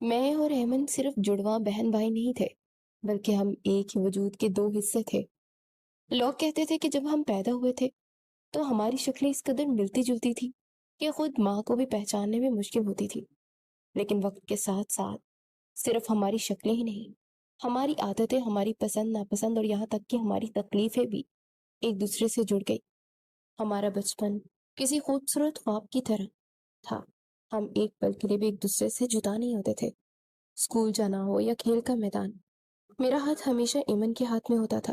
میں اور ایمن صرف جڑواں بہن بھائی نہیں تھے، بلکہ ہم ایک ہی وجود کے دو حصے تھے۔ لوگ کہتے تھے کہ جب ہم پیدا ہوئے تھے تو ہماری شکلیں اس قدر ملتی جلتی تھی کہ خود ماں کو بھی پہچاننے میں مشکل ہوتی تھی۔ لیکن وقت کے ساتھ ساتھ صرف ہماری شکلیں ہی نہیں، ہماری عادتیں، ہماری پسند ناپسند اور یہاں تک کہ ہماری تکلیفیں بھی ایک دوسرے سے جڑ گئی۔ ہمارا بچپن کسی خوبصورت خواب کی طرح تھا۔ ہم ایک پل کے لیے بھی ایک دوسرے سے جدا نہیں ہوتے تھے۔ اسکول جانا ہو یا کھیل کا میدان، میرا ہاتھ ہمیشہ ایمن کے ہاتھ میں ہوتا تھا۔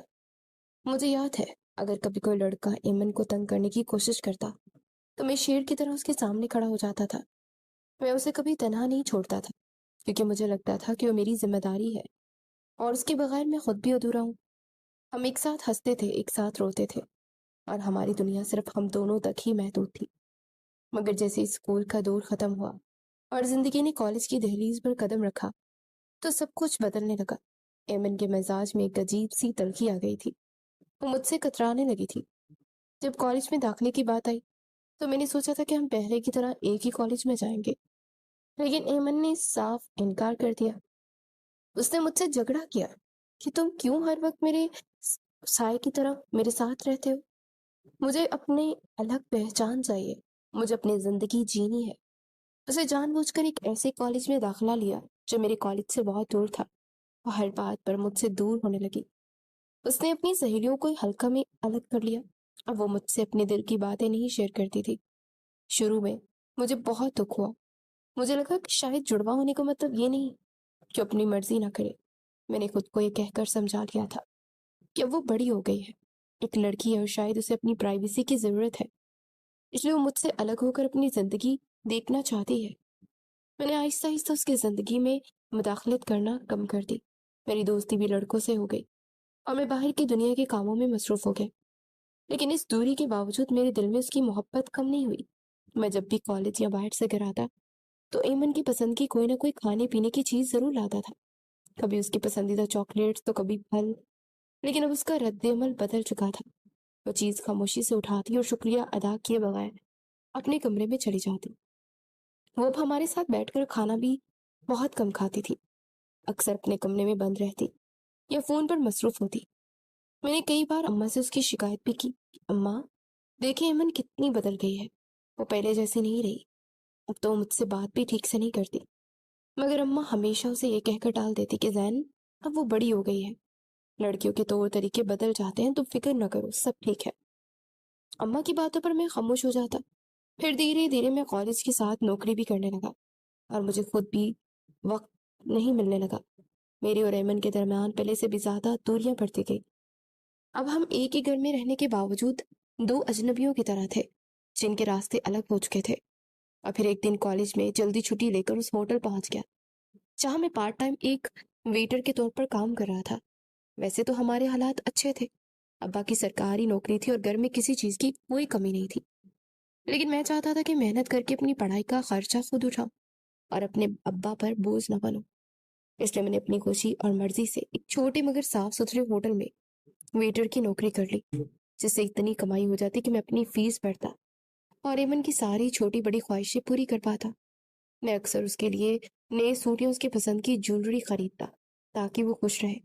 مجھے یاد ہے، اگر کبھی کوئی لڑکا ایمن کو تنگ کرنے کی کوشش کرتا تو میں شیر کی طرح اس کے سامنے کھڑا ہو جاتا تھا۔ میں اسے کبھی تنہا نہیں چھوڑتا تھا، کیونکہ مجھے لگتا تھا کہ وہ میری ذمہ داری ہے اور اس کے بغیر میں خود بھی ادھورا ہوں۔ ہم ایک ساتھ ہنستے تھے، ایک ساتھ روتے تھے، اور ہماری دنیا صرف ہم دونوں تک ہی محدود تھی۔ مگر جیسے اسکول کا دور ختم ہوا اور زندگی نے کالج کی دہلیز پر قدم رکھا تو سب کچھ بدلنے لگا۔ ایمن کے مزاج میں ایک عجیب سی تلخی آ گئی تھی۔ وہ مجھ سے کترانے لگی تھی۔ جب کالج میں داخلے کی بات آئی تو میں نے سوچا تھا کہ ہم پہلے کی طرح ایک ہی کالج میں جائیں گے، لیکن ایمن نے صاف انکار کر دیا۔ اس نے مجھ سے جھگڑا کیا کہ تم کیوں ہر وقت میرے سائے کی طرح میرے ساتھ رہتے ہو؟ مجھے اپنے الگ پہچان چاہیے، مجھے اپنی زندگی جینی ہے۔ اسے جان بوجھ کر ایک ایسے کالج میں داخلہ لیا جو میرے کالج سے بہت دور تھا۔ وہ ہر بات پر مجھ سے دور ہونے لگی۔ اس نے اپنی سہیلیوں کو حلقہ میں الگ کر لیا۔ اب وہ مجھ سے اپنے دل کی باتیں نہیں شیئر کرتی تھی۔ شروع میں مجھے بہت دکھ ہوا۔ مجھے لگا کہ شاید جڑواں ہونے کا مطلب یہ نہیں کہ اپنی مرضی نہ کرے۔ میں نے خود کو یہ کہہ کر سمجھا لیا تھا کہ اب وہ بڑی ہو گئی ہے، ایک لڑکی ہے اور شاید اسے اپنی پرائیویسی کی ضرورت ہے، اس لیے وہ مجھ سے الگ ہو کر اپنی زندگی دیکھنا چاہتی ہے۔ میں نے آہستہ آہستہ اس کی زندگی میں مداخلت کرنا کم کر دی۔ میری دوستی بھی لڑکوں سے ہو گئی اور میں باہر کی دنیا کے کاموں میں مصروف ہو گیا۔ لیکن اس دوری کے باوجود میرے دل میں اس کی محبت کم نہیں ہوئی۔ میں جب بھی کالج یا باہر سے گھر آتا تو ایمن کی پسند کی کوئی نہ کوئی کھانے پینے کی چیز ضرور لاتا تھا۔ کبھی اس کی پسندیدہ چاکلیٹس تو کبھی پھل، لیکن اب اس کا رد عمل بدل چکا تھا۔ وہ چیز خاموشی سے اٹھاتی اور شکریہ ادا کیے بغیر اپنے کمرے میں چلی جاتی۔ وہ اب ہمارے ساتھ بیٹھ کر کھانا بھی بہت کم کھاتی تھی، اکثر اپنے کمرے میں بند رہتی یا فون پر مصروف ہوتی۔ میں نے کئی بار اماں سے اس کی شکایت بھی کی، اماں دیکھیں ایمن کتنی بدل گئی ہے، وہ پہلے جیسی نہیں رہی، اب تو مجھ سے بات بھی ٹھیک سے نہیں کرتی۔ مگر اماں ہمیشہ اسے یہ کہہ کر ٹال دیتی کہ زین اب وہ بڑی ہو گئی ہے، لڑکیوں کے طور طریقے بدل جاتے ہیں، تم فکر نہ کرو، سب ٹھیک ہے۔ اماں کی باتوں پر میں خاموش ہو جاتا۔ پھر دھیرے دھیرے میں کالج کے ساتھ نوکری بھی کرنے لگا اور مجھے خود بھی وقت نہیں ملنے لگا۔ میری اور ایمن کے درمیان پہلے سے بھی زیادہ دوریاں بڑھتی گئی۔ اب ہم ایک ہی گھر میں رہنے کے باوجود دو اجنبیوں کی طرح تھے جن کے راستے الگ ہو چکے تھے۔ اور پھر ایک دن کالج میں جلدی چھٹی لے کر اس ہوٹل پہنچ گیا جہاں میں پارٹ ٹائم ایک ویٹر کے طور پر کام کر رہا تھا۔ ویسے تو ہمارے حالات اچھے تھے، ابا کی سرکاری نوکری تھی اور گھر میں کسی چیز کی کوئی کمی نہیں تھی، لیکن میں چاہتا تھا کہ محنت کر کے اپنی پڑھائی کا خرچہ خود اٹھاؤں اور اپنے ابا پر بوجھ نہ بنوں۔ اس لیے میں نے اپنی خوشی اور مرضی سے ایک چھوٹے مگر صاف ستھرے ہوٹل میں ویٹر کی نوکری کر لی، جس سے اتنی کمائی ہو جاتی کہ میں اپنی فیس بھرتا اور ایمن کی ساری چھوٹی بڑی خواہشیں پوری کر پاتا۔ میں اکثر اس کے لیے نئے سوٹ یا اس کی پسند کی جیولری خریدتا تاکہ وہ خوش رہے۔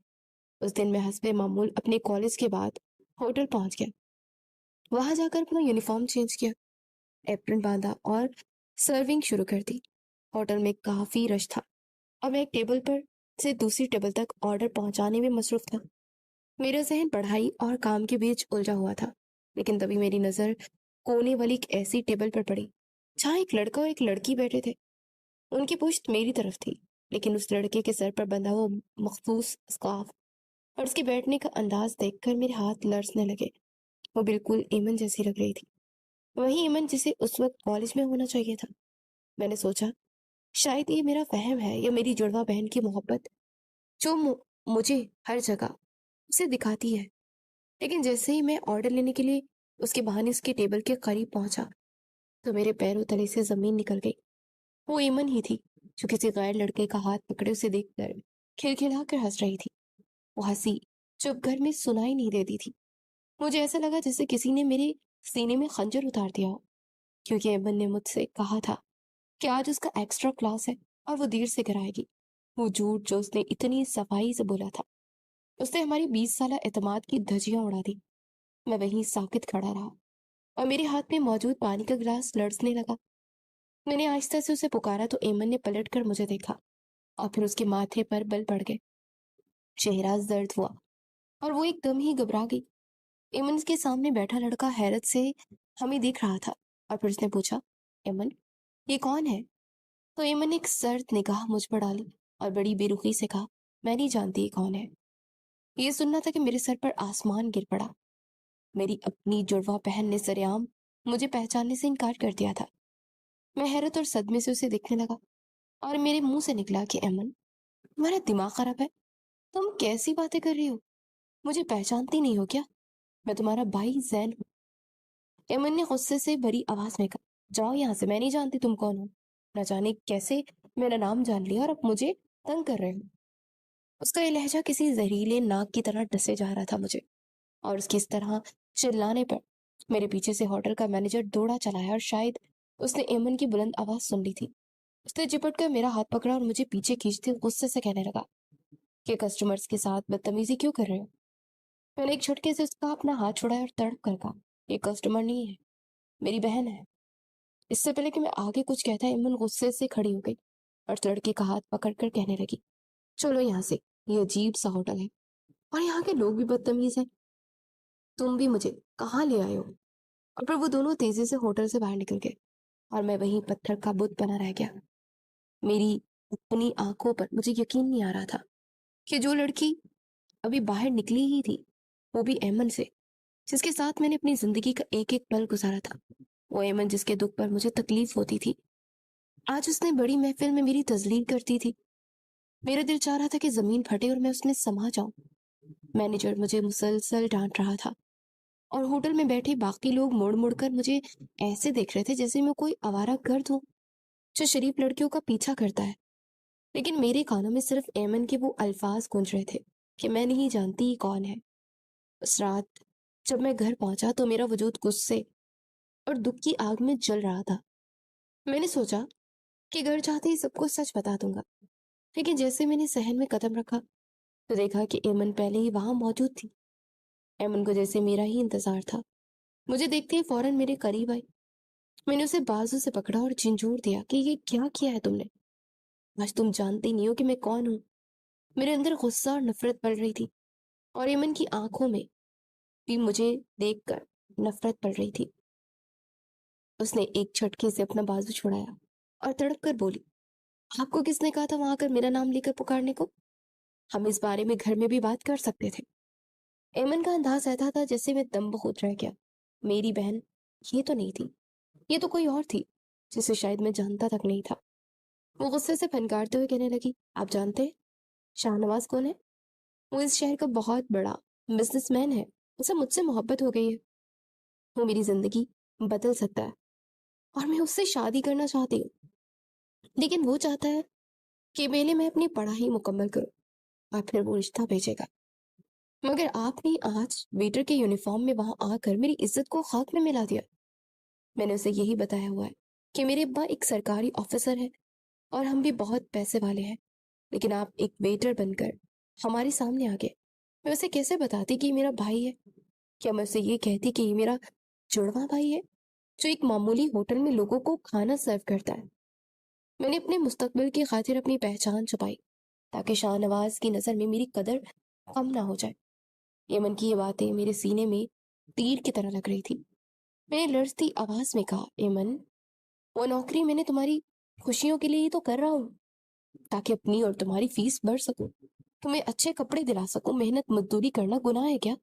اس دن میں حسب معمول اپنے کالج کے بعد ہوٹل پہنچ گیا۔ وہاں جا کر اپنا یونیفارم چینج کیا، ایپرن باندھا اور سرونگ شروع کر دی۔ ہوٹل میں کافی رش تھا اور میں ایک ٹیبل پر سے دوسری ٹیبل تک آرڈر پہنچانے میں مصروف تھا۔ میرا ذہن پڑھائی اور کام کے بیچ الجھا ہوا تھا، لیکن تبھی میری نظر کونے والی ایک ایسی ٹیبل پر پڑی جہاں ایک لڑکا اور ایک لڑکی بیٹھے تھے۔ ان کی پشت میری طرف تھی، لیکن اس لڑکے کے سر پر بندھا ہوا مخصوص اسکارف اور اس کے بیٹھنے کا انداز دیکھ کر میرے ہاتھ لرزنے لگے۔ وہ بالکل ایمن جیسی لگ رہی تھی، وہی ایمن جسے اس وقت کالج میں ہونا چاہیے تھا۔ میں نے سوچا شاید یہ میرا وہم ہے یا میری جڑواں بہن کی محبت جو مجھے ہر جگہ اسے دکھاتی ہے۔ لیکن جیسے ہی میں آرڈر لینے کے لیے اس کے بہانے اس کے ٹیبل کے قریب پہنچا تو میرے پیروں تلے سے زمین نکل گئی۔ وہ ایمن ہی تھی جو کسی غیر لڑکے کا ہاتھ پکڑے اسے دیکھ کر کھلکھلا کر ہنس رہی تھی۔ وہ ہنسی جو اب گھر میں سنائی نہیں دیتی تھی۔ مجھے ایسا لگا جیسے کسی نے میرے سینے میں خنجر اتار دیا ہو، کیونکہ ایمن نے مجھ سے کہا تھا کہ آج اس کا ایکسٹرا کلاس ہے اور وہ دیر سے گھر آئے گی۔ وہ جھوٹ جو اس نے اتنی صفائی سے بولا تھا، اس نے ہماری 20 سالہ اعتماد کی دھجیاں اڑا دی۔ میں وہیں ساکت کھڑا رہا اور میرے ہاتھ میں موجود پانی کا گلاس لرزنے لگا۔ میں نے آہستہ سے اسے پکارا تو ایمن نے پلٹ کر مجھے دیکھا اور پھر اس کے ماتھے پر بل پڑ گئے، چہرہ زرد ہوا اور وہ ایک دم ہی گھبرا گئی۔ ایمن کے سامنے بیٹھا لڑکا حیرت سے ہمیں دیکھ رہا تھا اور پھر اس نے پوچھا، ایمن یہ کون ہے؟ تو ایمن نے ایک سرد نگاہ مجھ پر ڈالی اور بڑی بے رخی سے کہا، میں نہیں جانتی یہ کون ہے۔ یہ سننا تھا کہ میرے سر پر آسمان گر پڑا۔ میری اپنی جڑواں بہن نے سرعام مجھے پہچاننے سے انکار کر دیا تھا۔ میں حیرت اور صدمے سے اسے دیکھنے لگا اور میرے منہ سے نکلا کہ ایمن تمہارا دماغ خراب ہے، تم کیسی باتیں کر رہی ہو؟ مجھے پہچانتی نہیں ہو کیا؟ میں تمہارا بھائی زین ہوں۔ ایمن نے غصے سے بھری آواز میں کہا، جاؤ یہاں سے، میں نہیں جانتی تم کون ہو۔ نہ جانے کیسے میرا نام جان لیا اور اب مجھے تنگ کر رہے ہو۔ اس کا یہ لہجہ کسی زہریلے ناک کی طرح ڈسے جا رہا تھا مجھے، اور اس کی اس طرح چلانے پر میرے پیچھے سے ہوٹل کا مینیجر دوڑا چلا ہے اور شاید اس نے ایمن کی بلند آواز سن لی تھی۔ اس نے جپٹ کر میرا ہاتھ پکڑا اور مجھے پیچھے کھینچتے غصے سے کہنے لگا کہ کسٹمرز کے ساتھ بدتمیزی کیوں کر رہے ہو؟ میں نے ایک جھٹکے سے اس کا اپنا ہاتھ چھڑایا اور تڑپ کر کہا، یہ کسٹمر نہیں ہے، میری بہن ہے۔ اس سے پہلے کہ میں آگے کچھ کہتا، ایمن غصے سے کھڑی ہو گئی اور لڑکے کا ہاتھ پکڑ کر کہنے لگی، چلو یہاں سے، یہ عجیب سا ہوٹل ہے اور یہاں کے لوگ بھی بدتمیز ہیں، تم بھی مجھے کہاں لے آئے ہو؟ اور پھر وہ دونوں تیزی سے ہوٹل سے باہر نکل گئے اور میں وہیں پتھر کا بت بنا رہ گیا۔ میری اپنی آنکھوں پر مجھے یقین نہیں آ رہا تھا کہ جو لڑکی ابھی باہر نکلی ہی تھی، وہ بھی ایمن سے، جس کے ساتھ میں نے اپنی زندگی کا ایک ایک پل گزارا تھا، وہ ایمن جس کے دکھ پر مجھے تکلیف ہوتی تھی، آج اس نے بڑی محفل میں میری تذلیل کرتی تھی۔ میرا دل چاہ رہا تھا کہ زمین پھٹے اور میں اس میں سما جاؤں۔ مینیجر مجھے مسلسل ڈانٹ رہا تھا اور ہوٹل میں بیٹھے باقی لوگ مڑ مڑ کر مجھے ایسے دیکھ رہے تھے جیسے میں کوئی آوارہ گرد ہوں جو شریف لڑکیوں کا پیچھا کرتا ہے۔ لیکن میرے کانوں میں صرف ایمن کے وہ الفاظ گونج رہے تھے کہ میں نہیں جانتی یہ کون ہے۔ اس رات جب میں گھر پہنچا تو میرا وجود غصے اور دکھ کی آگ میں جل رہا تھا۔ میں نے سوچا کہ گھر جاتے ہی سب کو سچ بتا دوں گا، لیکن جیسے میں نے صحن میں قدم رکھا تو دیکھا کہ ایمن پہلے ہی وہاں موجود تھی۔ ایمن کو جیسے میرا ہی انتظار تھا۔ مجھے دیکھتے ہی فوراً میرے قریب آئی۔ میں نے اسے بازو سے پکڑا اور جھنجھوڑ دیا کہ یہ کیا کیا ہے تم نے؟ آج تم جانتے نہیں ہو کہ میں کون ہوں۔ میرے اندر غصہ اور نفرت پڑ رہی تھی اور ایمن کی آنکھوں میں بھی مجھے دیکھ کر نفرت پڑ رہی تھی۔ اس نے ایک جھٹکے سے اپنا بازو چھڑایا اور تڑپ کر بولی، آپ کو کس نے کہا تھا وہاں کر میرا نام لے کر پکارنے کو؟ ہم اس بارے میں گھر میں بھی بات کر سکتے تھے۔ ایمن کا انداز ایسا تھا جیسے میں دم بخود رہ گیا۔ میری بہن یہ تو نہیں تھی، یہ تو کوئی اور تھی جسے شاید میں جانتا تک نہیں تھا۔ وہ غصے سے پھنکارتے ہوئے کہنے لگی، آپ جانتے ہیں شاہ نواز کون ہے؟ وہ اس شہر کا بہت بڑا بزنس مین ہے، اسے مجھ سے محبت ہو گئی ہے، وہ میری زندگی بدل سکتا ہے اور میں اس سے شادی کرنا چاہتی ہوں، لیکن وہ چاہتا ہے کہ پہلے میں اپنی پڑھائی مکمل کروں اور پھر وہ رشتہ بھیجے گا۔ مگر آپ نے آج ویٹر کے یونیفارم میں وہاں آ کر میری عزت کو خاک میں ملا دیا۔ میں نے اسے یہی بتایا ہوا ہے کہ میرے ابا ایک سرکاری آفیسر ہے اور ہم بھی بہت پیسے والے ہیں، لیکن آپ ایک ویٹر بن کر ہمارے سامنے آ گئے۔ میں اسے کیسے بتاتی کہ یہ میرا بھائی ہے؟ کیا میں اسے یہ کہتی کہ یہ میرا جڑواں بھائی ہے جو ایک معمولی ہوٹل میں لوگوں کو کھانا سرو کرتا ہے؟ میں نے اپنے مستقبل کی خاطر اپنی پہچان چھپائی تاکہ شاہ نواز کی نظر میں میری قدر کم نہ ہو جائے۔ ایمن کی یہ باتیں میرے سینے میں تیر کی طرح لگ رہی تھی۔ میں نے لرزتی آواز میں کہا، ایمن وہ نوکری میں نے تمہاری خوشیوں کے لیے ہی تو کر رہا ہوں، تاکہ اپنی اور تمہاری فیس بھر سکوں، تمہیں اچھے کپڑے دلا سکوں۔ محنت مزدوری کرنا گناہ ہے کیا؟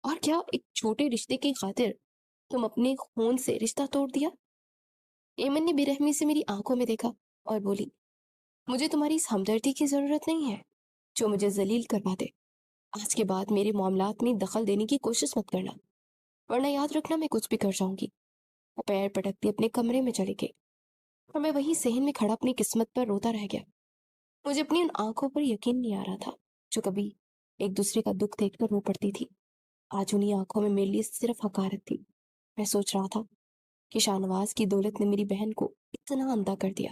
اور کیا ایک چھوٹے رشتے کی خاطر تم اپنے خون سے رشتہ توڑ دیا؟ ایمن نے بے رحمی سے میری آنکھوں میں دیکھا اور بولی، مجھے تمہاری اس ہمدردی کی ضرورت نہیں ہے جو مجھے ذلیل کروا دے۔ آج کے بعد میرے معاملات میں دخل دینے کی کوشش مت کرنا، ورنہ یاد رکھنا میں کچھ بھی کر جاؤں گی۔ وہ پیر پٹکتی اپنے کمرے میں چلے گئے اور میں وہیں صحن میں کھڑا اپنی قسمت پر روتا رہ گیا۔ مجھے اپنی ان آنکھوں پر یقین نہیں آ رہا تھا جو کبھی ایک دوسرے کا دکھ دیکھ کر رو پڑتی تھی، آج انہیں آنکھوں میں میرے لیے صرف حقارت تھی۔ میں سوچ رہا تھا کہ شاہ نواز کی دولت نے میری بہن کو اتنا اندھا کر دیا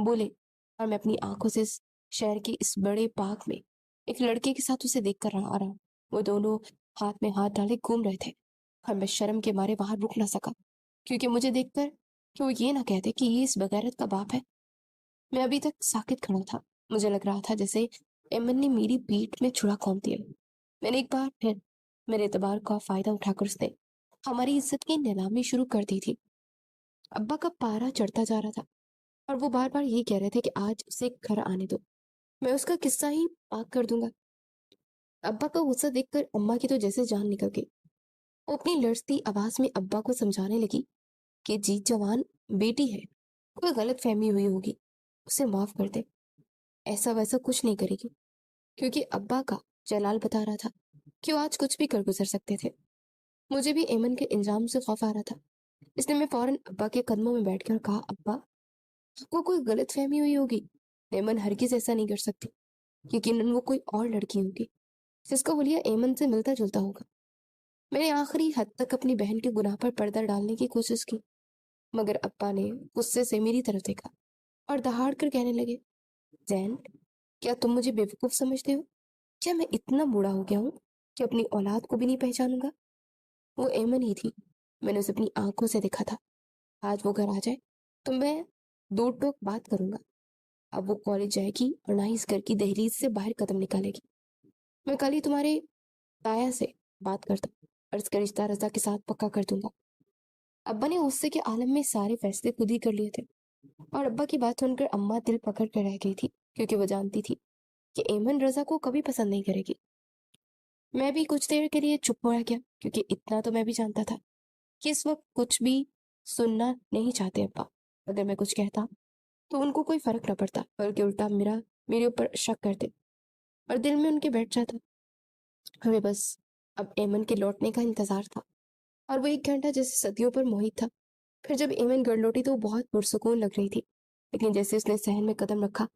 بولے، اور میں اپنی آنکھوں سے اس شہر کے اس بڑے پارک میں ایک لڑکے کے ساتھ اسے دیکھ کر آ رہا ہوں۔ وہ دونوں ہاتھ میں ہاتھ ڈالے گھوم رہے تھے، اور میں شرم کے مارے وہاں رک نہ سکا، کیونکہ مجھے دیکھ کر کہ وہ یہ نہ کہتے کہ یہ اس بغیرت کا باپ ہے۔ میں ابھی تک ساکت کھڑا تھا، مجھے لگ رہا تھا جیسے ایمن نے میری پیٹھ میں چھڑا کھونک دیا۔ میں نے ایک بار پھر میرے اعتبار کا فائدہ اٹھا کر اس نے ہماری عزت کی نیلامی شروع کر دی تھی۔ ابا کا پارا چڑھتا جا رہا تھا، اور وہ بار بار یہ کہہ رہے تھے کہ آج اسے گھر آنے دو، میں اس کا قصہ ہی پاک کر دوں گا۔ ابا کا غصہ دیکھ کر اماں کی تو جیسے جان نکل گئی۔ وہ اپنی لرزتی آواز میں ابا کو سمجھانے لگی کہ جی جوان بیٹی ہے، کوئی غلط فہمی ہوئی ہوگی، اسے معاف کر دے، ایسا ویسا کچھ نہیں کرے گی، کیونکہ ابا کا جلال بتا رہا تھا کہ وہ آج کچھ بھی کر گزر سکتے تھے۔ مجھے بھی ایمن کے انجام سے خوف آ رہا تھا، اس لیے میں فوراً ابا کے قدموں میں بیٹھ کر کہا، ابا آپ کو کوئی غلط فہمی ہوئی ہوگی، ایمن ہرگز ایسا نہیں کر سکتی، یقیناً وہ کوئی اور لڑکی ہوگی جس کا حلیہ ایمن سے ملتا جلتا ہوگا۔ میں نے آخری حد تک اپنی بہن کے گناہ پر پردہ ڈالنے کی کوشش کی، مگر ابا نے غصے سے میری طرف دیکھا اور دہاڑ کر کہنے لگے، زین، کیا تم مجھے بیوقوف سمجھتے ہو؟ کیا میں اتنا بوڑھا ہو گیا ہوں کہ اپنی اولاد کو بھی نہیں پہچانوں گا؟ وہ ایمن ہی تھی، میں نے اسے اپنی آنکھوں سے دیکھا تھا۔ آج وہ گھر آ جائے تو میں دو ٹوک بات کروں گا۔ اب وہ کالج جائے گی اور نہ ہی اس گھر کی دہلیز سے باہر قدم نکالے گی۔ میں کل ہی تمہارے تایا سے بات کرتا ہوں اور اس کا رشتہ رضا کے ساتھ پکا کر دوں گا۔ ابا نے غصے کے عالم میں سارے فیصلے خود ہی کر لیے تھے، اور ابا کی بات سن کر اماں دل پکڑ کر رہ گئی تھی، کیونکہ وہ جانتی تھی کہ ایمن رضا کو کبھی پسند نہیں کرے گی۔ میں بھی کچھ دیر کے لیے چپ ہو گیا، کیونکہ اتنا تو میں بھی جانتا تھا کہ اس وقت کچھ بھی سننا نہیں چاہتے ابا۔ اگر میں کچھ کہتا تو ان کو کوئی فرق نہ پڑتا، بلکہ الٹا میرے اوپر شک کرتے، اور دل میں ان کے بیٹھ جاتا۔ ہمیں بس اب ایمن کے لوٹنے کا انتظار تھا، اور وہ 1 گھنٹہ جیسے صدیوں پر محیط تھا۔ پھر جب ایمن گھر لوٹی تو وہ بہت پرسکون لگ رہی تھی، لیکن جیسے اس نے صحن میں قدم رکھا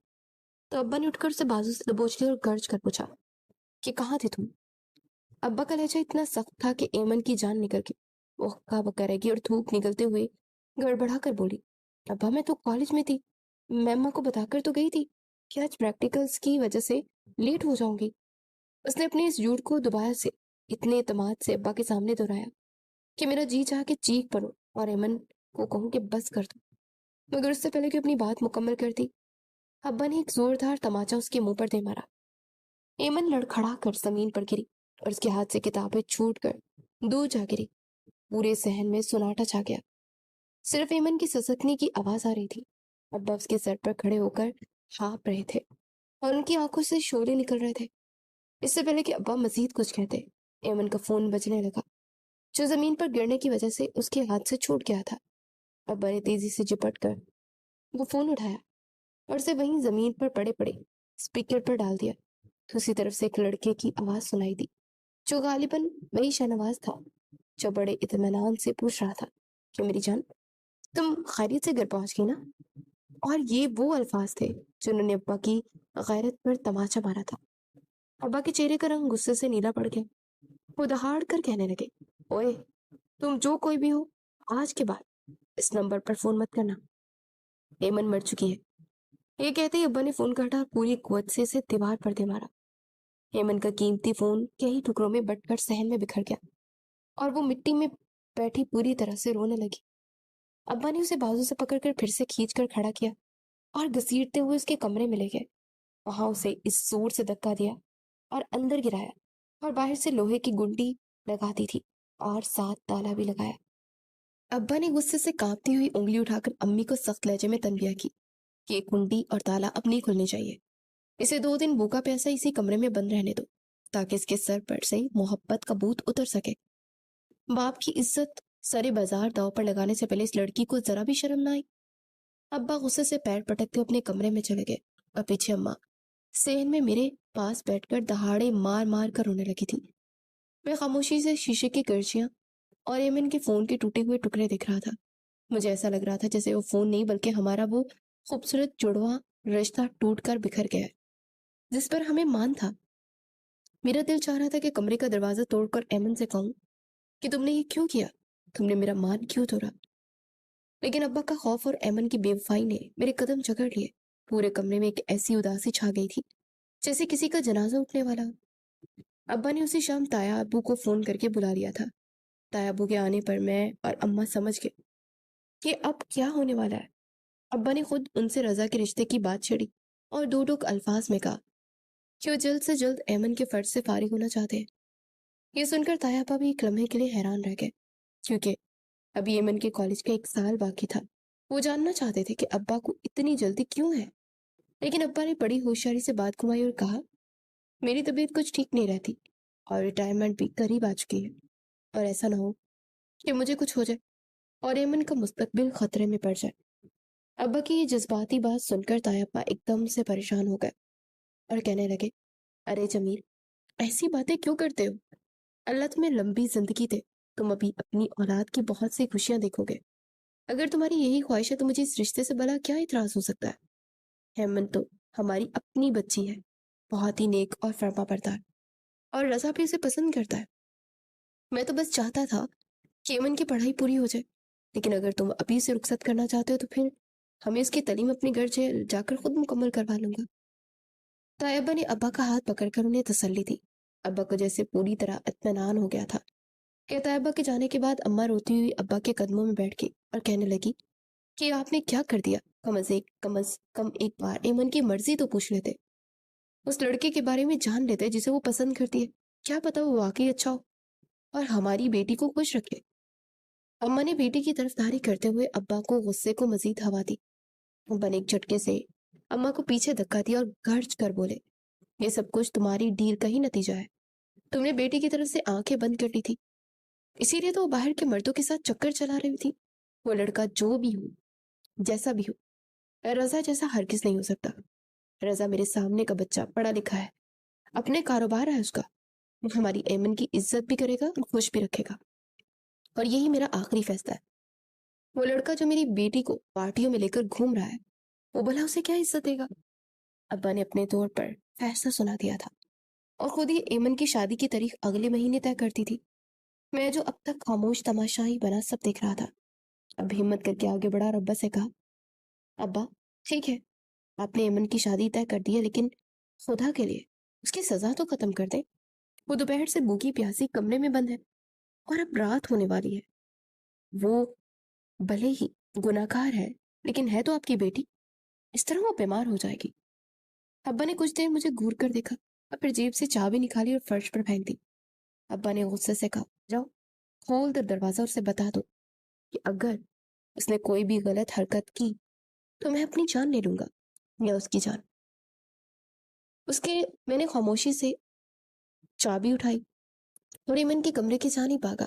تو ابا نے اٹھ کر اسے بازو سے دبوچ لیا اور گرج کر پوچھا کہ کہاں تھے تم؟ ابا کا لہجہ اتنا سخت تھا کہ ایمن کی جان نکل گئی۔ وہ ہکا بکا رہ گئی اور تھوک نکلتے ہوئے گڑبڑا کر بولی، ابا میں تو کالج میں تھی، میں اماں کو بتا کر تو گئی تھی کہ آج پریکٹیکلز کی وجہ سے لیٹ ہو جاؤں گی۔ اس نے اپنے اس جھوٹ کو دوبارہ سے اتنے اعتماد سے ابا کے سامنے دہرایا کہ میرا جی چاہا کہ چیخ پڑوں اور ایمن کو کہوں کہ بس کر دو، مگر اس سے پہلے کہ اپنی بات مکمل کرتی، ابا نے ایک زوردار تماچا اس کے منہ پر دے مارا۔ ایمن لڑکھڑا کر زمین پر گری اور اس کے ہاتھ سے کتابیں چھوٹ کر دور جا گری۔ پورے صحن میں سناٹا چھا گیا، صرف ایمن کی سسکنے کی آواز آ رہی تھی۔ ابا اس کے سر پر کھڑے ہو کر ہانپ رہے تھے، اور ان کی آنکھوں سے شعلے نکل رہے تھے۔ اس سے پہلے کہ ابا مزید کچھ کہتے، ایمن کا فون بجنے لگا، جو زمین پر گرنے کی وجہ سے اس کے ہاتھ سے چھوٹ گیا تھا۔ ابا نے تیزی سے جپٹ کر وہ فون اٹھایا اور اسے وہیں زمین پر پڑے پڑے اسپیکر پر ڈال دیا۔ دوسری طرف سے ایک لڑکے کی آواز سنائی دی، جو غالباً وہی شہنواز تھا، جو بڑے اطمینان سے پوچھ رہا تھا کہ میری جان، تم خیریت سے گھر پہنچ گئی نا؟ اور یہ وہ الفاظ تھے جنہوں نے ابا کی غیرت پر تماچا مارا تھا۔ ابا کے چہرے کا رنگ غصے سے نیلا پڑ گیا۔ وہ دہاڑ کر کہنے لگے، اوئے، تم جو کوئی بھی ہو، آج کے بعد اس نمبر پر فون مت کرنا، ایمن مر چکی ہے۔ یہ کہتے ہی ابا نے فون کاٹا اور پوری قوت سے اسے دیوار پر دے مارا۔ ایمن کا قیمتی فون کئی ٹکڑوں میں بٹ کر صحن میں بکھر گیا، اور وہ مٹی میں بیٹھی پوری طرح سے رونے لگی۔ ابا نے اسے بازو سے پکڑ کر پھر سے کھینچ کر کھڑا کیا اور گھسیٹتے ہوئے اس کے کمرے میں لے گئے۔ وہاں اسے اس زور سے دھکا دیا اور اندر گرایا، اور باہر سے لوہے کی گنڈی لگا دی تھی اور 7 تالا بھی لگایا۔ ابا نے غصے سے کانپتی ہوئی انگلی اٹھا کر امی کو سخت لہجے میں تنبیہ کی کہ یہ کنڈی اور تالا اب نہیں کھلنے چاہیے، اسے 2 دن بھوکا پیاسا اسی کمرے میں بند رہنے دو، تاکہ اس کے سر پر سے محبت کا بھوت اتر سکے۔ باپ کی عزت سارے بازار داؤ پر لگانے سے پہلے اس لڑکی کو ذرا بھی شرم نہ آئی۔ ابا غصے سے پیر پٹکتے اپنے کمرے میں چلے گئے، اور پیچھے اماں صحن میں میرے پاس بیٹھ کر دہاڑے مار مار کر رونے لگی تھی۔ میں خاموشی سے شیشے کی کرچیاں اور ایمن کے فون کے ٹوٹے ہوئے ٹکڑے دیکھ رہا تھا۔ مجھے ایسا لگ رہا تھا جیسے وہ فون نہیں بلکہ ہمارا وہ خوبصورت جڑواں رشتہ ٹوٹ کر بکھر گیا ہے جس پر ہمیں مان تھا۔ میرا دل چاہ رہا تھا کہ کمرے کا دروازہ توڑ کر ایمن سے کہوں کہ تم نے یہ کیوں کیا، تم نے میرا مان کیوں توڑا، لیکن ابا کا خوف اور ایمن کی بے وفائی نے میرے قدم جکڑ لیے۔ پورے کمرے میں ایک ایسی اداسی چھا گئی تھی جیسے کسی کا جنازہ اٹھنے والا ہو۔ ابا نے اسی شام تایا ابو کو فون کر کے بلا لیا تھا۔ تایا ابو کے آنے پر میں اور اماں سمجھ گئے کہ اب کیا ہونے والا ہے۔ ابا نے خود ان سے رضا کے رشتے کی بات چھڑی اور دو ٹوک الفاظ میں کہا کہ وہ جلد سے جلد ایمن کے فرض سے فارغ ہونا چاہتے ہیں۔ یہ سن کر تایا ابا بھی ایک لمحے کے لیے حیران رہ گئے، کیونکہ ابھی ایمن کے کالج کا 1 سال باقی تھا۔ وہ جاننا چاہتے تھے کہ ابا کو اتنی جلدی کیوں ہے، لیکن ابا نے بڑی ہوشیاری سے بات گھمائی اور کہا میری طبیعت کچھ ٹھیک نہیں رہتی اور ریٹائرمنٹ بھی قریب آ چکی ہے، اور ایسا نہ ہو کہ مجھے کچھ ہو جائے اور ایمن کا مستقبل خطرے میں پڑ جائے۔ ابا کی یہ جذباتی بات سن کر تایا ابا ایک دم سے پریشان ہو گئے اور کہنے لگے ارے جمیل، ایسی باتیں کیوں کرتے ہو؟ اللہ تمہیں لمبی زندگی دے، تم ابھی اپنی اولاد کی بہت سی خوشیاں دیکھو گے۔ اگر تمہاری یہی خواہش ہے تو مجھے اس رشتے سے بھلا کیا اعتراض ہو سکتا ہے؟ ہیمن تو ہماری اپنی بچی ہے، بہت ہی نیک اور فرما بردار، اور رضا بھی اسے پسند کرتا ہے۔ میں تو بس چاہتا تھا کہ ایمن کی پڑھائی پوری ہو جائے، لیکن اگر تم ابھی سے رخصت کرنا چاہتے ہو تو پھر ہمیں اس کی تعلیم اپنے گھر جا کر خود مکمل کروا لوں گا۔ طیبہ نے ابا کا ہاتھ پکڑ کر انہیں تسلی دی۔ ابا کو جیسے پوری طرح اطمینان ہو گیا تھا کہ طیبہ کے جانے کے بعد اماں روتی ہوئی ابا کے قدموں میں بیٹھ گئی اور کہنے لگی کہ آپ نے کیا کر دیا؟ کم از کم ایک بار ایمن کی مرضی تو پوچھ لیتے، اس لڑکے کے بارے میں جان لیتے جسے وہ پسند کرتی ہے، کیا پتا وہ واقعی اچھا ہو اور ہماری بیٹی کو خوش رکھے۔ اماں نے بیٹی کی طرفداری کرتے ہوئے ابا کو غصے کو مزید ہوا دی۔ ابا نے ایک جھٹکے سے اماں کو پیچھے دھکا دیا اور گرج کر بولے یہ سب کچھ تمہاری ڈیل کا ہی نتیجہ ہے، تم نے بیٹی کی طرف سے آنکھیں بند کر لی تھی، اسی لیے تو وہ باہر کے مردوں کے ساتھ چکر چلا رہی تھی۔ وہ لڑکا جو بھی ہو، جیسا بھی ہو، رضا جیسا ہرگز نہیں ہو سکتا۔ رضا میرے سامنے کا بچہ، پڑھا لکھا ہے، اپنے کاروبار ہے اس کا، وہ ہماری ایمن کی عزت بھی کرے گا اور خوش بھی رکھے گا، اور یہی میرا آخری فیصلہ ہے۔ وہ لڑکا جو میری بیٹی کو پارٹیوں میں لے کر گھوم رہا ہے، وہ بھلا اسے کیا عزت دے گا؟ ابا نے اپنے طور پر فیصلہ سنا دیا تھا اور خود ہی ایمن کی شادی کی تاریخ اگلے مہینے طے کرتی تھی۔ میں جو اب تک خاموش تماشائی بنا سب دیکھ رہا تھا، اب ہمت کر کے آگے بڑھا اور ابا سے کہا ابا ٹھیک ہے، آپ نے ایمن کی شادی طے کر دی ہے، لیکن خدا کے لیے اس کی سزا تو ختم کر دیں۔ وہ دوپہر سے بھوکی پیاسی کمرے میں بند ہے اور اب رات ہونے والی ہے۔ وہ بھلے ہی گناہ گار ہے لیکن ہے تو آپ کی بیٹی، اس طرح وہ بیمار ہو جائے گی۔ ابا نے کچھ دیر مجھے گور کر دیکھا اور پھر جیب سے چابی نکالی اور فرش پر پھینک دی۔ ابا نے غصے سے کہا جاؤ کھول دو دروازہ اور اسے بتا دو کہ اگر اس نے کوئی بھی غلط حرکت کی تو میں اپنی جان لے لوں گا یا اس کی جان۔ میں نے خاموشی سے چابی اٹھائی اور ایمن کے کمرے کی جانب بھاگا۔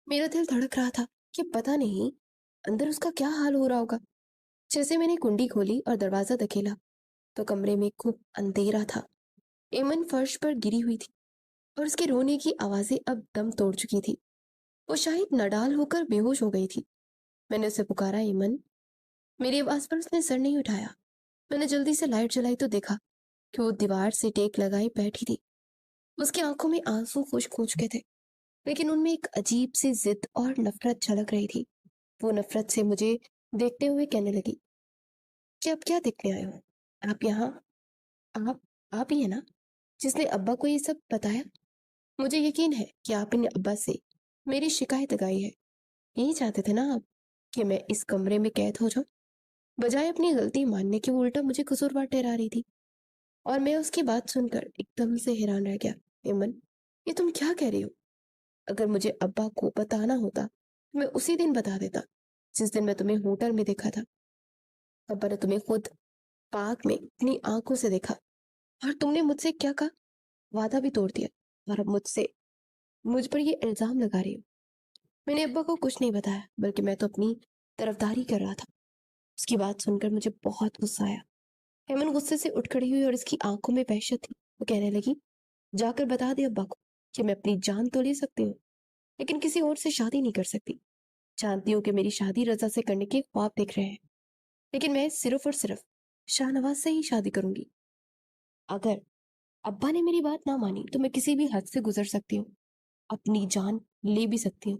میرا دل دھڑک رہا تھا کہ پتہ نہیں اندر اس کا کیا حال ہو رہا ہوگا۔ جیسے میں نے کنڈی کھولی اور دروازہ دھکیلا تو کمرے میں خوب اندھیرا تھا۔ ایمن فرش پر گری ہوئی تھی اور اس کے رونے کی آوازیں اب دم توڑ چکی تھی۔ وہ شاید نڈال ہو کر بے ہوش ہو گئی تھی۔ میں نے اسے پکارا ایمن، میری آواز پر اس نے سر نہیں اٹھایا۔ میں نے جلدی سے لائٹ جلائی تو دیکھا کہ وہ دیوار سے ٹیک لگائی بیٹھی تھی۔ اس کی آنکھوں میں آنسو خشک ہو چکے تھے، لیکن ان میں ایک عجیب سی ضد اور نفرت جھلک رہی تھی۔ وہ نفرت سے مجھے دیکھتے ہوئے کہنے لگی کہ اب کیا دیکھنے آئے ہو؟ آپ یہاں آپ ہی ہے نا جس نے ابا کو یہ سب بتایا؟ مجھے یقین ہے کہ آپ نے ابا سے میری شکایت لگائی ہے۔ یہی چاہتے تھے نا آپ کہ میں اس کمرے میں قید ہو جاؤں؟ بجائے اپنی غلطی ماننے کے وہ الٹا مجھے قصوروار ٹھہرا رہی تھی، اور میں اس کی بات سن کر ایک دم سے حیران رہ گیا۔ ایمن، یہ تم کیا کہہ رہی ہو؟ اگر مجھے ابا کو بتانا ہوتا تو میں اسی دن بتا دیتا جس دن میں تمہیں ہوٹل میں دیکھا تھا۔ ابا نے تمہیں خود پارک میں اپنی آنکھوں سے دیکھا اور تم نے مجھ سے کیا کہا؟ وعدہ بھی توڑ دیا، اور اب مجھ پر یہ الزام لگا رہی ہو۔ میں نے ابا کو کچھ نہیں بتایا، بلکہ میں تو اپنی طرفداری کر رہا تھا۔ اس کی بات سن کر مجھے بہت غصہ آیا۔ ایمن غصے سے اٹھ کھڑی ہوئی اور اس کی آنکھوں میں وحشت تھی۔ وہ کہنے لگی جا کر بتا دے ابا کو کہ میں اپنی جان تو لے سکتی ہوں لیکن کسی اور سے شادی نہیں کر سکتی۔ جانتی ہوں کہ میری شادی رضا سے کرنے کے خواب دیکھ رہے ہیں، لیکن میں صرف اور صرف شاہ نواز سے ہی شادی کروں گی۔ اگر ابا نے میری بات نہ مانی تو میں کسی بھی حد سے گزر سکتی ہوں، اپنی جان لے بھی سکتی ہوں۔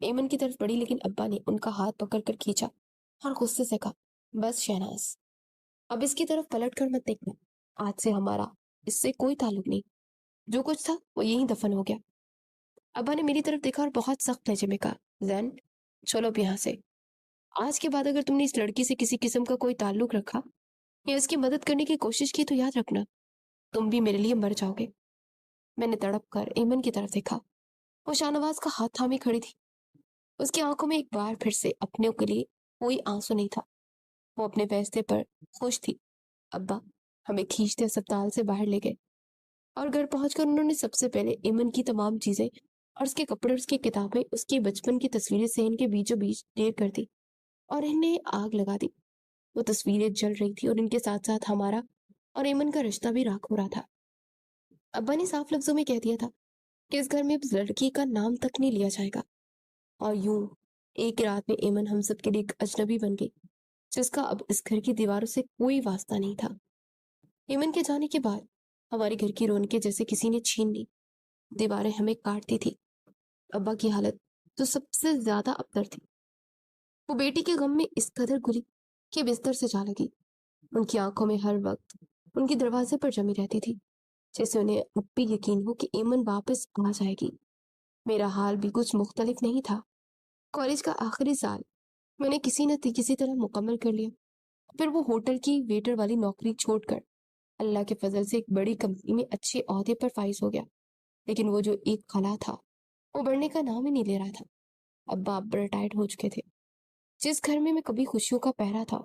ایمن کی طرف بڑھی لیکن ابا نے ان کا ہاتھ پکڑ کر کھینچا اور غصے سے کہا، بس شہناز، اب اس کی طرف پلٹ کر مت دیکھنا، آج سے ہمارا اس سے کوئی تعلق نہیں، جو کچھ تھا وہ یہیں دفن ہو گیا۔ ابا نے میری طرف دیکھا اور بہت سخت لہجے میں کہا، زین چلو اب یہاں سے، آج کے بعد اگر تم نے اس لڑکی سے کسی قسم کا کوئی تعلق رکھا یا اس کی مدد کرنے کی کوشش کی تو یاد رکھنا تم بھی میرے لیے مر جاؤ گے۔ میں نے تڑپ کر ایمن کی طرف دیکھا، وہ شاہنواز کا ہاتھ تھامے کھڑی تھی، اس کی آنکھوں میں ایک بار پھر سے اپنے کے لیے کوئی آنسو نہیں تھا، وہ اپنے فیصلے پر خوش تھی۔ ابا ہمیں کھینچتے اسپتال سے باہر لے گئے اور گھر پہنچ کر انہوں نے سب سے پہلے ایمن کی تمام چیزیں اور اس کے کپڑے اور اس کی کتابیں، اس کی بچپن کی تصویریں صحن کے بیچوں بیچ ڈھیر کر دی اور انہیں آگ لگا دی۔ وہ تصویریں جل رہی تھی اور ان کے ساتھ ساتھ ہمارا اور ایمن کا رشتہ بھی راکھ ہو رہا تھا۔ ابا نے صاف لفظوں میں کہہ دیا تھا کہ اس گھر میں اب لڑکی کا نام تک نہیں لیا جائے گا، اور یوں ایک رات میں ایمن ہم سب کے لیے ایک اجنبی بن گئی جس کا اب اس گھر کی دیواروں سے کوئی واسطہ نہیں تھا۔ ایمن کے جانے کے بعد ہمارے گھر کی رونقیں جیسے کسی نے چھین لی، دیواریں ہمیں کاٹتی تھی۔ ابا کی حالت تو سب سے زیادہ ابتر تھی، وہ بیٹی کے غم میں اس قدر گری کہ بستر سے جا لگی، ان کی آنکھوں میں ہر وقت ان کی دروازے پر جمی رہتی تھی، جیسے انہیں اب بھی یقین ہو کہ ایمن واپس آ جائے گی۔ میرا حال بھی کچھ مختلف نہیں تھا۔ کالج کا آخری سال میں نے کسی نہ کسی طرح مکمل کر لیا، پھر وہ ہوٹل کی ویٹر والی نوکری چھوڑ کر اللہ کے فضل سے ایک بڑی کمپنی میں اچھے عہدے پر فائز ہو گیا، لیکن وہ جو ایک خلا تھا وہ بڑھنے کا نام ہی نہیں لے رہا تھا۔ ابا اب ریٹائرڈ ہو چکے تھے، جس گھر میں کبھی خوشیوں کا پہرا تھا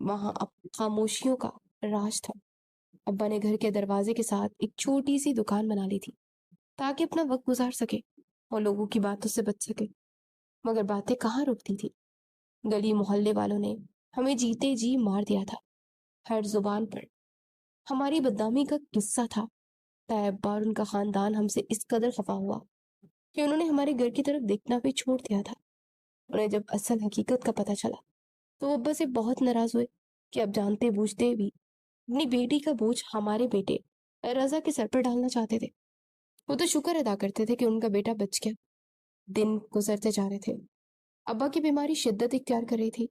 وہاں اب خاموشیوں کا راج تھا۔ ابا نے گھر کے دروازے کے ساتھ ایک چھوٹی سی دکان بنا لی تھی تاکہ اپنا وقت گزار سکے اور لوگوں کی باتوں سے بچ سکے، مگر باتیں کہاں رکتی تھی۔ گلی محلے والوں نے ہمیں جیتے جی مار دیا تھا، ہر زبان پر ہماری بدنامی کا قصہ تھا۔ ابا اور ان کا خاندان ہم سے اس قدر خفا ہوا کہ انہوں نے ہمارے گھر کی طرف دیکھنا بھی چھوڑ دیا تھا۔ انہیں جب اصل حقیقت کا پتہ چلا تو وہ ابا سے بہت ناراض ہوئے کہ اب جانتے بوجھتے بھی اپنی بیٹی کا بوجھ ہمارے بیٹے رضا کے سر پر ڈالنا چاہتے تھے۔ وہ تو شکر ادا کرتے تھے کہ ان کا بیٹا بچ گیا۔ دن گزرتے جا رہے تھے، ابا کی بیماری شدت اختیار کر رہی تھی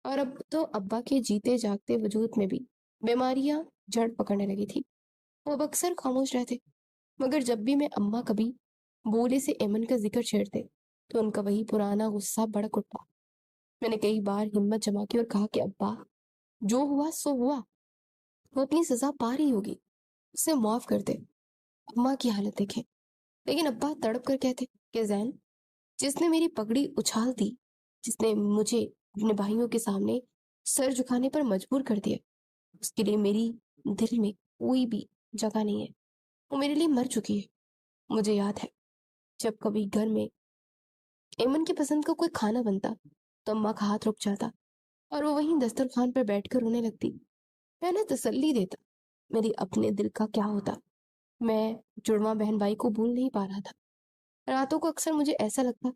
اور اب تو ابا کے جیتے جاگتے وجود میں بھی بیماریاں جڑ پکڑنے لگی تھی۔ وہ اب اکثر خاموش رہتے، مگر جب بھی میں اماں کبھی بولے سے ایمن کا ذکر چھیڑتے تو ان کا وہی پرانا غصہ بڑک اٹھتا۔ میں نے کئی بار ہمت جما کی اور کہا کہ ابا جو ہوا سو ہوا، وہ اپنی سزا پا رہی ہوگی، اسے معاف کر دے۔ اماں کی حالت دیکھیں، لیکن ابا تڑپ کر کہتے کہ زین، جس نے میری پگڑی اچھال دی، جس نے مجھے اپنے بھائیوں کے سامنے سر جھکانے پر مجبور کر دیا، اس کے لیے میری دل میں کوئی بھی جگہ نہیں ہے، وہ میرے لیے مر چکی ہے۔ مجھے یاد ہے جب کبھی گھر میں ایمن کی پسند کا کوئی کھانا بنتا تو اماں کا ہاتھ رک جاتا اور وہ وہیں دسترخوان پر بیٹھ کر رونے لگتی۔ میں انہیں تسلی دیتا، میری اپنے دل کا کیا ہوتا، میں جڑواں بہن بھائی کو بھول نہیں پا رہا تھا۔ راتوں کو اکثر مجھے ایسا لگتا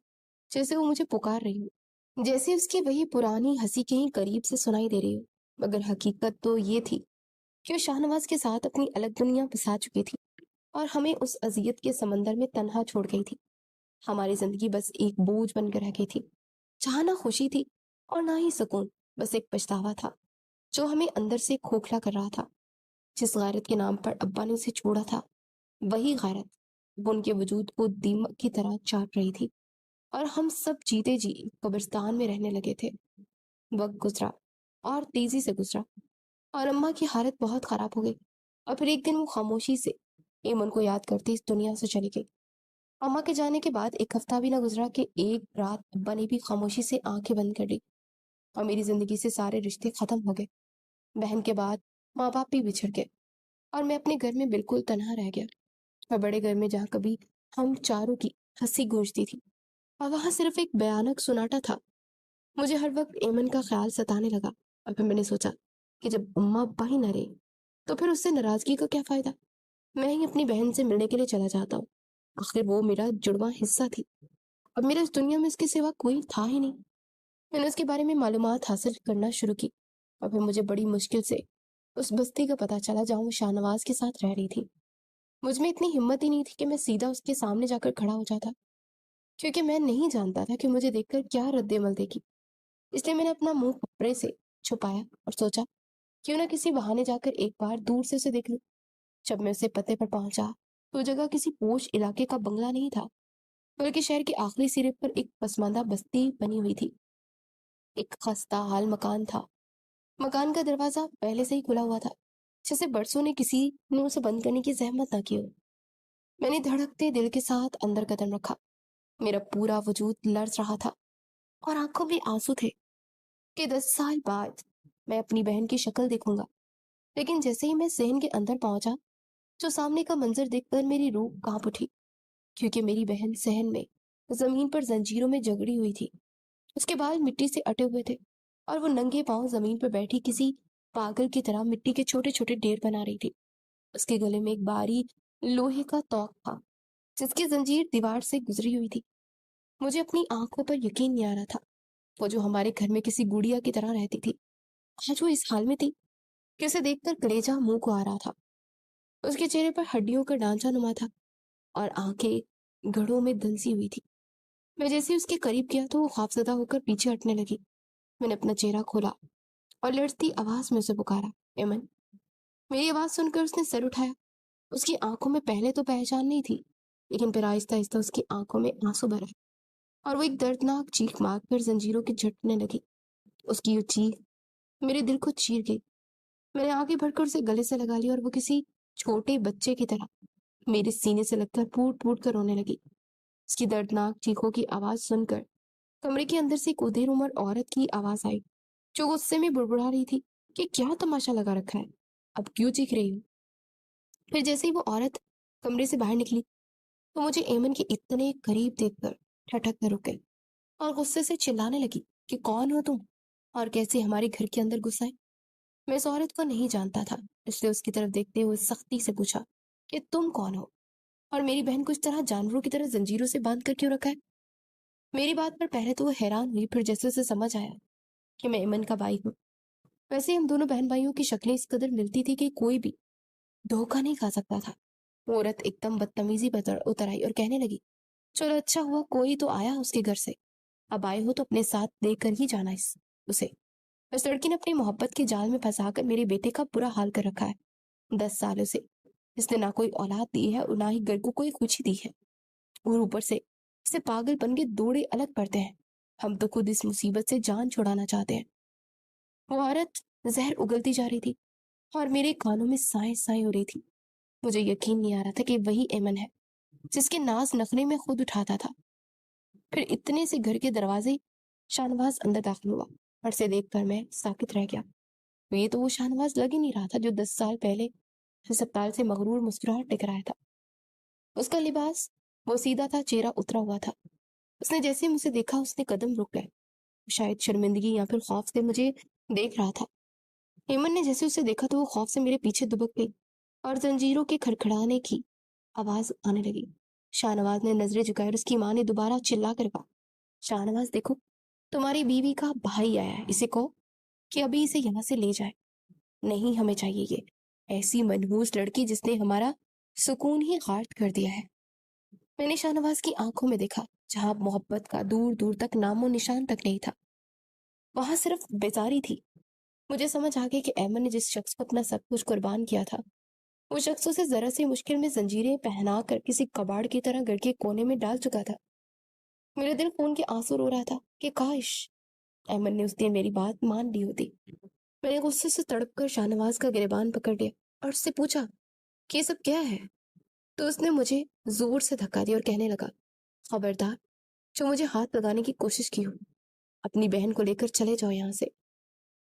جیسے وہ مجھے پکار رہی ہو، جیسے اس کی وہی پرانی ہنسی کہیں قریب سے سنائی دے رہی ہو، مگر حقیقت تو یہ تھی کہ وہ شاہنواز کے ساتھ اپنی الگ دنیا بسا چکی تھی اور ہمیں اس اذیت کے سمندر میں تنہا چھوڑ گئی تھی۔ ہماری زندگی بس ایک بوجھ بن کر رہ گئی تھی، جہاں نہ خوشی تھی اور نہ ہی سکون، بس ایک پچھتاوا تھا جو ہمیں اندر سے کھوکھلا کر رہا تھا۔ جس غیرت کے نام پر ابا نے اسے چھوڑا تھا، وہی غیرت وہ ان کے وجود کو دیمک کی طرح چاٹ رہی تھی اور ہم سب جیتے جی قبرستان میں رہنے لگے تھے۔ وقت گزرا اور تیزی سے گزرا اور اماں کی حالت بہت خراب ہو گئی، اور پھر ایک دن وہ خاموشی سے ایمن کو یاد کرتی اس دنیا سے چلی گئی۔ اماں کے جانے کے بعد ایک ہفتہ بھی نہ گزرا کہ ایک رات ابا نے بھی خاموشی سے آنکھیں بند کر لی اور میری زندگی سے سارے رشتے ختم ہو گئے۔ بہن کے بعد ماں باپ بھی بچھڑ گئے اور میں اپنے گھر میں بالکل تنہا رہ گیا، اور بڑے گھر میں جہاں کبھی ہم چاروں کی ہنسی گونجتی تھی اور وہاں صرف ایک بھیانک سناٹا تھا۔ مجھے ہر وقت ایمن کا خیال ستانے لگا، اور پھر میں نے سوچا کہ جب اماں ابا ہی نہ رہے تو پھر اس سے ناراضگی کا کیا فائدہ، میں ہی اپنی بہن سے ملنے کے لیے چلا جاتا ہوں، آخر وہ میرا جڑواں حصہ تھی، اب میرا اس دنیا میں اس کے سوا کوئی تھا ہی نہیں۔ میں نے اس کے بارے میں معلومات حاصل کرنا شروع کی، اور پھر مجھے بڑی مشکل سے اس بستی کا پتہ چلا جہاں وہ شاہنواز کے ساتھ رہ رہی تھی۔ مجھ میں اتنی ہمت ہی نہیں تھی کہ میں سیدھا اس کے سامنے جا کر کھڑا ہو جاتا کیونکہ میں نہیں جانتا تھا کہ مجھے دیکھ کر کیا رد عمل دے گی، اس لیے میں نے اپنا منہ کپڑے سے چھپایا اور سوچا کیوں نہ کسی بہانے جا کر ایک بار دور سے اسے دیکھ لوں۔ جب میں اسے پتے پر پہنچا تو وہ جگہ کسی پوش علاقے کا بنگلہ نہیں تھا، بلکہ شہر کے آخری سرے پر ایک پسماندہ بستی بنی ہوئی تھی۔ ایک خستہ حال مکان تھا۔ مکان کا دروازہ پہلے سے ہی کھلا ہوا تھا، جیسے برسوں نے کسی نے اسے بند کرنے کی زحمت نہ کی ہو۔ میں نے دھڑکتے دل کے ساتھ اندر قدم رکھا۔ میرا پورا وجود لرز رہا تھا اور آنکھوں میں آنسو تھے کہ 10 سال بعد میں اپنی بہن کی شکل دیکھوں گا۔ لیکن جیسے ہی میں صحن کے اندر پہنچا تو سامنے کا منظر دیکھ کر میری روح کانپ اٹھی، کیونکہ میری بہن صحن میں زمین پر زنجیروں میں جگڑی ہوئی تھی۔ اس کے بال مٹی سے اٹے ہوئے تھے اور وہ ننگے پاؤں زمین پر بیٹھی کسی پاگل کی طرح مٹی کے چھوٹے چھوٹے ڈھیر بنا رہی تھی۔ اس کے گلے میں ایک بھاری لوہے کا توق تھا جس کی زنجیر دیوار سے گزری ہوئی تھی۔ مجھے اپنی آنکھوں پر یقین نہیں آ رہا تھا۔ وہ جو ہمارے گھر میں کسی گڑیا کی طرح رہتی تھی، آج وہ اس حال میں تھی کہ اسے دیکھ کر کلیجہ منہ کو آ رہا تھا۔ اس کے چہرے پر ہڈیوں کا ڈھانچہ نما تھا اور آنکھیں گھڑوں میں دھنسی ہوئی تھی۔ میں جیسے اس کے قریب کیا تو وہ خوفزدہ ہو کر پیچھے ہٹنے لگی۔ میں نے اپنا چہرہ کھولا اور لڑزتی آواز میں اسے پکارا، ایمن۔ میری آواز سن کر اس نے سر اٹھایا۔ اس کی آنکھوں میں پہلے تو پہچان نہیں تھی، لیکن پھر آہستہ آہستہ اس کی آنکھوں میں آنسو بھر آئے اور وہ ایک دردناک چیخ مار کر زنجیروں کی جھٹنے لگی۔ اس کی یہ چیخ میرے دل کو چیر گئی۔ میں نے آگے بڑھ کر اسے گلے سے لگا لیا اور وہ کسی چھوٹے بچے کی طرح میرے سینے سے لگ کر پھوٹ پھوٹ کر رونے لگی۔ اس کی دردناک چیخوں کی آواز سن کر کمرے کے اندر سے ایک ادھیر عمر عورت کی آواز آئی، جو غصے میں بڑبڑا رہی تھی کہ کیا تماشا لگا رکھا ہے، اب کیوں چیخ رہی ہوں؟ پھر جیسے ہی وہ عورت کمرے سے باہر نکلی تو مجھے ایمن کے اتنے قریب دیکھ کر ٹھٹک کر رک گئی اور غصے سے چلانے لگی کہ کون ہو تم اور کیسے ہمارے گھر کے اندر گھس آئے؟ میں اس عورت کو نہیں جانتا تھا، اس لیے اس کی طرف دیکھتے ہوئے سختی سے پوچھا کہ تم کون ہو اور میری بہن کو اس طرح جانوروں کی طرح زنجیروں سے باندھ کر کیوں رکھا ہے؟ میری بات پر پہلے تو وہ حیران ہوئی، پھر جیسے اسے سمجھ آیا کہ میں ایمن کا بھائی ہوں۔ ویسے ہم دونوں بہن بھائیوں کی شکلیں اس قدر ملتی تھی کہ کوئی بھی دھوکہ نہیں کھا سکتا تھا۔ وہ عورت ایک دم بدتمیزی پر اتر آئی اور کہنے لگی، چلو اچھا ہوا کوئی تو آیا اس کے گھر سے، اب آئے ہو تو اپنے ساتھ لے کر ہی جانا اسے۔ اس لڑکی نے اپنی محبت کے جال میں پھنسا کر میرے بیٹے کا برا حال کر رکھا ہے۔ 10 سالوں سے اس نے نہ کوئی اولاد دی ہے اور نہ ہی گھر کو کوئی خوشی دی ہے، اور اوپر سے اسے پاگل بن کے دوڑے الگ پڑتے ہیں۔ ہم تو خود اس مصیبت سے جان چھڑانا چاہتے ہیں۔ وہ عورت زہر اگلتی جا رہی تھی اور میرے کانوں میں سائیں سائیں ہو رہی تھی۔ مجھے یقین نہیں آ رہا تھا کہ وہی ایمن ہے جس کے ناز نخرے میں خود اٹھاتا تھا۔ پھر اتنے سے گھر کے دروازے شاہنواز اندر داخل ہوا اور اسے دیکھ کر میں ساکت رہ گیا۔ یہ تو وہ شاہنواز لگ ہی نہیں رہا تھا جو 10 سال پہلے ہسپتال سے مغرور مسکراہٹ لے کر آیا تھا۔ اس کا لباس وہ سیدھا تھا، چہرہ اترا ہوا تھا۔ اس نے جیسے ہی مجھے دیکھا اس نے قدم رک گئے، شاید شرمندگی یا پھر خوف سے مجھے دیکھ رہا تھا۔ ایمن نے جیسے اسے دیکھا تو وہ خوف سے میرے پیچھے دبک گئی اور زنجیروں کے کھڑکھڑانے کی آواز آنے لگی۔ شاہنواز نے نظریں جھکائی اور اس کی ماں نے دوبارہ چلا کر کہا، شاہنواز دیکھو، تمہاری بیوی کا بھائی آیا ہے، اسے کہو کہ ابھی اسے یہاں سے لے جائے۔ نہیں ہمیں چاہیے یہ ایسی منحوس لڑکی جس نے ہمارا سکون ہی غارت کر دیا ہے۔ میں نے شاہنواز کی آنکھوں میں دیکھا جہاں محبت کا دور دور تک نام و نشان تک نہیں تھا، وہاں صرف بیزاری تھی۔ مجھے سمجھ آ گیا کہ ایمن نے جس شخص کو اپنا سب کچھ قربان کیا تھا، وہ شخص اسے ذرا سی مشکل میں زنجیریں پہنا کر کسی کباڑ کی طرح گھر کے کونے میں ڈال چکا تھا۔ میرے دل خون کے آنسو رو رہا تھا کہ کاش ایمن نے اس دن میری بات مان لی ہوتی۔ میں نے غصے سے تڑپ کر شاہنواز کا گریبان پکڑ لیا اور اس سے پوچھا کہ یہ سب کیا ہے؟ تو اس نے مجھے زور سے دھکا دیا اور کہنے لگا، خبردار جو مجھے ہاتھ لگانے کی کوشش کی ہو، اپنی بہن کو لے کر چلے جاؤ یہاں سے۔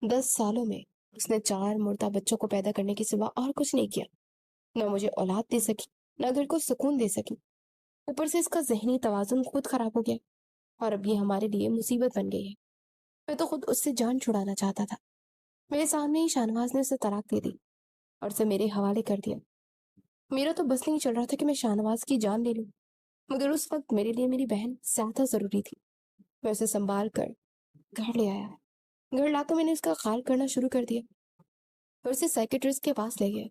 10 سالوں میں اس نے 4 مردہ بچوں کو پیدا کرنے کے سوا اور کچھ نہیں کیا، نہ مجھے اولاد دے سکی، نہ گھر کو سکون دے سکی، اوپر سے اس کا ذہنی توازن خود خراب ہو گیا اور اب یہ ہمارے لیے مصیبت بن گئی ہے۔ میں تو خود اس سے جان چھڑانا چاہتا تھا۔ میرے سامنے ہی شاہنواز نے اسے طلاق دے دی اور اسے میرے حوالے کر دیا۔ میرا تو بس نہیں چل رہا تھا کہ میں شاہنواز کی جان لے لوں، مگر اس وقت میرے لیے میری بہن زیادہ ضروری تھی۔ میں اسے سنبھال کر گھر لے آیا۔ گھر لا کر میں نے اس کا خیال کرنا شروع کر دیا اور اسے سائیکیٹرسٹ کے پاس لے گیا،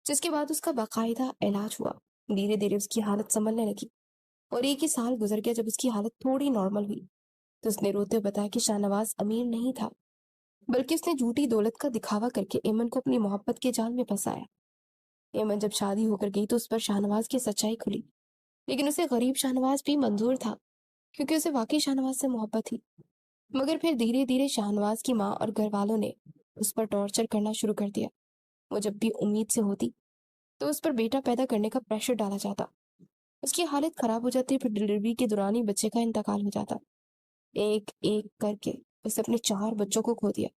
جس کے بعد اس کا باقاعدہ علاج ہوا۔ دھیرے دھیرے اس کی حالت سنبھلنے لگی اور ایک ہی سال گزر گیا جب اس کی حالت تھوڑی نارمل ہوئی تو اس نے روتے بتایا کہ شاہ نواز امیر نہیں تھا، بلکہ اس نے جھوٹی دولت کا دکھاوا کر کے ایمن کو اپنی محبت کے جال میں پھنسایا۔ ایمن جب شادی ہو کر گئی تو اس پر شاہ نواز کی سچائی کھلی، لیکن اسے غریب شاہ نواز بھی منظور تھا کیونکہ اسے واقعی شاہ نواز سے محبت تھی۔ مگر پھر دھیرے دھیرے شاہ نواز کی ماں اور گھر والوں نے اس پر ٹارچر کرنا شروع کر دیا۔ وہ جب بھی امید سے ہوتی تو اس پر بیٹا پیدا کرنے کا پریشر ڈالا جاتا، اس کی حالت خراب ہو جاتی، پھر ڈلیوری کے دوران ہی بچے کا انتقال ہو جاتا۔ ایک ایک کر کے اس نے اپنے 4 بچوں کو کھو دیا۔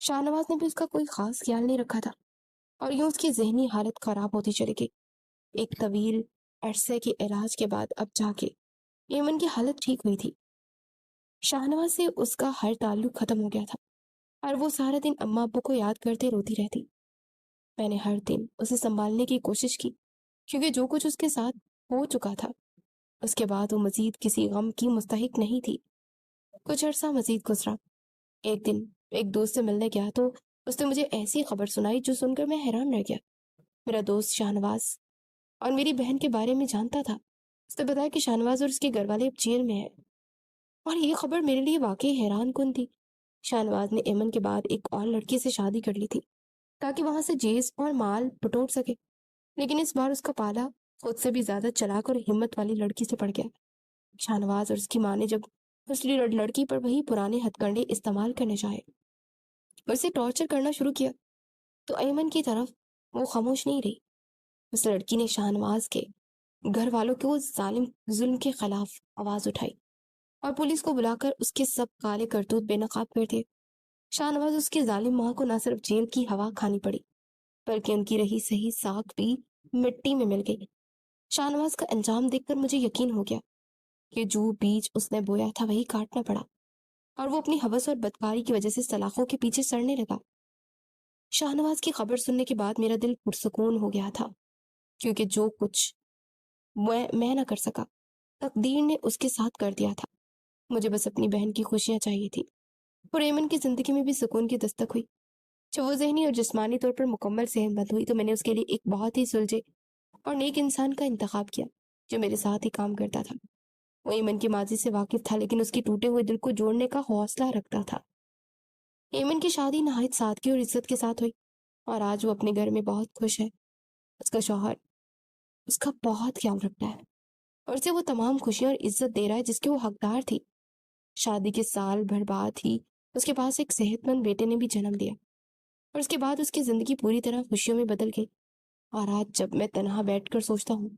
شاہ نواز نے بھی اس کا کوئی خاص خیال نہیں رکھا تھا اور یوں اس کی ذہنی حالت خراب ہوتی چلی گئی۔ ایک طویل عرصے کے علاج کے بعد اب جا کے ایمن کی حالت ٹھیک ہوئی تھی۔ شاہ نواز سے اس کا ہر تعلق ختم ہو گیا تھا اور وہ سارا دن اماں ابو کو یاد کرتے روتی رہتی۔ میں نے ہر دن اسے سنبھالنے کی کوشش کی کیونکہ جو کچھ اس کے ساتھ ہو چکا تھا اس کے بعد وہ مزید کسی غم کی مستحق نہیں تھی۔ کچھ عرصہ مزید گزرا۔ ایک دن ایک دوست سے ملنے گیا تو اس نے مجھے ایسی خبر سنائی جو سن کر میں حیران رہ گیا۔ میرا دوست شاہ نواز اور میری بہن کے بارے میں جانتا تھا۔ اس نے بتایا کہ شاہ نواز اور اس کے گھر والے اب جیل میں ہیں، اور یہ خبر میرے لیے واقعی حیران کن تھی۔ شاہ نواز نے ایمن کے بعد ایک اور لڑکی سے شادی کر لی تھی تاکہ وہاں سے جیز اور مال بٹور سکے، لیکن اس بار اس کا پالا خود سے بھی زیادہ چلاک اور ہمت والی لڑکی سے پڑ گیا۔ شاہ نواز اور اس کی ماں نے جب اس لڑکی پر وہی پرانے ہتھ کنڈے استعمال کرنے چاہے اور اسے ٹارچر کرنا شروع کیا تو ایمن کی طرف وہ خاموش نہیں رہی۔ اس لڑکی نے شاہ نواز کے گھر والوں کے ظالم ظلم کے خلاف آواز اٹھائی اور پولیس کو بلا کر اس کے سب کالے کرتوت بے نقاب کر دیے۔ شاہ نواز اس کی ظالم ماں کو نہ صرف جیل کی ہوا کھانی پڑی بلکہ ان کی رہی صحیح ساکھ بھی مٹی میں مل گئی۔ شاہ نواز کا انجام دیکھ کر مجھے یقین ہو گیا کہ جو بیج اس نے بویا تھا وہی کاٹنا پڑا، اور وہ اپنی ہوس اور بدکاری کی وجہ سے سلاخوں کے پیچھے سڑنے لگا۔ شاہ نواز کی خبر سننے کے بعد میرا دل پرسکون ہو گیا تھا کیونکہ جو کچھ میں نہ کر سکا تقدیر نے اس کے ساتھ کر دیا تھا۔ مجھے بس اپنی بہن کی خوشیاں چاہیے تھی اور ایمن کی زندگی میں بھی سکون کی دستک ہوئی۔ جب وہ ذہنی اور جسمانی طور پر مکمل صحت مند ہوئی تو میں نے اس کے لیے ایک بہت ہی سلجھے اور نیک انسان کا انتخاب کیا جو میرے ساتھ ہی کام کرتا تھا۔ وہ ایمن کی ماضی سے واقف تھا لیکن اس کے ٹوٹے ہوئے دل کو جوڑنے کا حوصلہ رکھتا تھا۔ ایمن کی شادی نہایت سادگی اور عزت کے ساتھ ہوئی اور آج وہ اپنے گھر میں بہت خوش ہے۔ اس کا شوہر اس کا بہت خیال رکھتا ہے اور اسے وہ تمام خوشیاں اور عزت دے رہا ہے جس کے وہ حقدار تھی۔ شادی کے سال بھر بعد ہی اس کے پاس ایک صحت مند بیٹے نے بھی جنم دیا اور اس کے بعد اس کی زندگی پوری طرح خوشیوں میں بدل گئی۔ اور آج جب میں تنہا بیٹھ کر سوچتا ہوں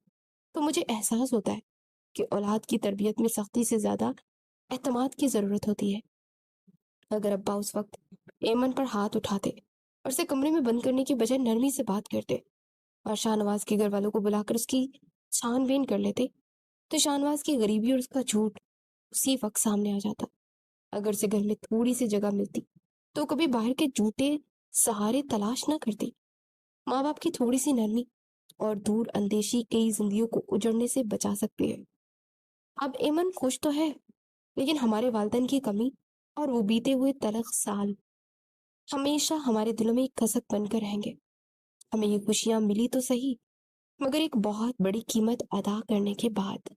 تو مجھے احساس ہوتا ہے کہ اولاد کی تربیت میں سختی سے زیادہ اعتماد کی ضرورت ہوتی ہے۔ اگر ابا اس وقت ایمن پر ہاتھ اٹھاتے اور اسے کمرے میں بند کرنے کی بجائے نرمی سے بات کرتے اور شاہ نواز کے گھر والوں کو بلا کر اس کی چھان بین کر لیتے تو شاہ نواز کی غریبی اور اس کا جھوٹ اسی وقت سامنے آ جاتا۔ اگر اسے گھر میں تھوڑی سی جگہ ملتی تو کبھی باہر کے جھوٹے سہارے تلاش نہ کرتی۔ ماں باپ کی تھوڑی سی نرمی اور دور اندیشی کئی زندگیوں کو اجڑنے سے بچا سکتی ہے۔ اب ایمن خوش تو ہے لیکن ہمارے والدین کی کمی اور وہ بیتے ہوئے تلخ سال ہمیشہ ہمارے دلوں میں ایک کھسک بن کر رہیں گے۔ ہمیں یہ خوشیاں ملی تو صحیح مگر ایک بہت بڑی قیمت ادا کرنے کے بعد۔